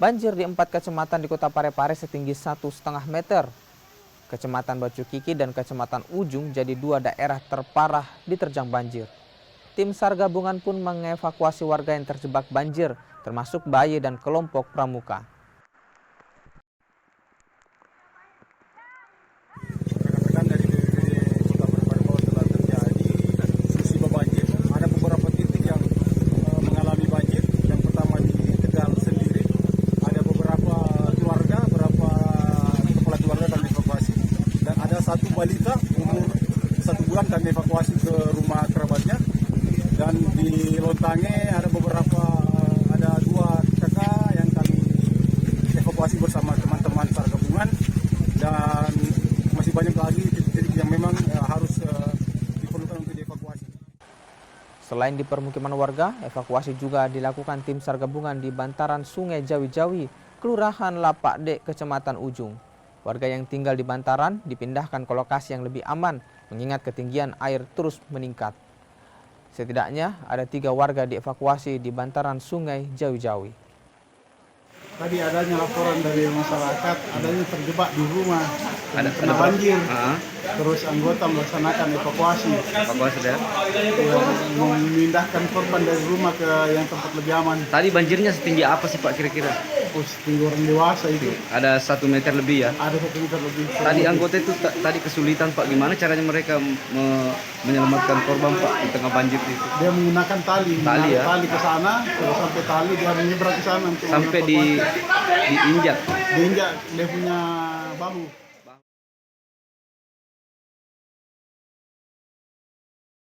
Banjir di 4 kecamatan di Kota Parepare setinggi 1,5 meter. Kecamatan Bacukiki dan Kecamatan Ujung jadi 2 daerah terparah diterjang banjir. Tim SAR gabungan pun mengevakuasi warga yang terjebak banjir, termasuk bayi dan kelompok pramuka. Rekan-rekan dari BPBD Kota Parepare bahwa telah terjadi musibah banjir. Ada beberapa titik yang mengalami banjir. Yang pertama di Tegal sendiri, ada beberapa keluarga, beberapa kepala keluarga kami evakuasi. Dan ada satu balita umur 1 bulan kami evakuasi ke rumah kerabatnya. Dan di Lontange ada 2 kakak yang kami evakuasi bersama teman-teman SAR gabungan. Dan masih banyak lagi titik-titik yang memang harus diperlukan untuk dievakuasi. Selain di permukiman warga, evakuasi juga dilakukan tim SAR gabungan di bantaran Sungai Jawi-Jawi, Kelurahan Lapak Dek, Kecamatan Ujung. Warga yang tinggal di bantaran dipindahkan ke lokasi yang lebih aman, mengingat ketinggian air terus meningkat. Setidaknya ada 3 warga dievakuasi di bantaran Sungai Jawi-Jawi. Tadi adanya laporan dari masyarakat, adanya terjebak di rumah, kena banjir. Terus anggota melaksanakan evakuasi ya. Memindahkan korban dari rumah ke yang tempat lebih aman. Tadi banjirnya setinggi apa sih Pak kira-kira? Setinggi orang dewasa itu. Ada 1 meter lebih ya? Ada 1 meter lebih. Tadi anggota itu tadi kesulitan Pak, gimana caranya mereka menyelamatkan korban Pak di tengah banjir itu? Dia menggunakan tali ya? Tali ke sana, terus sampai tali dia menyeberang ke sana untuk sampai diinjak dia punya bahu.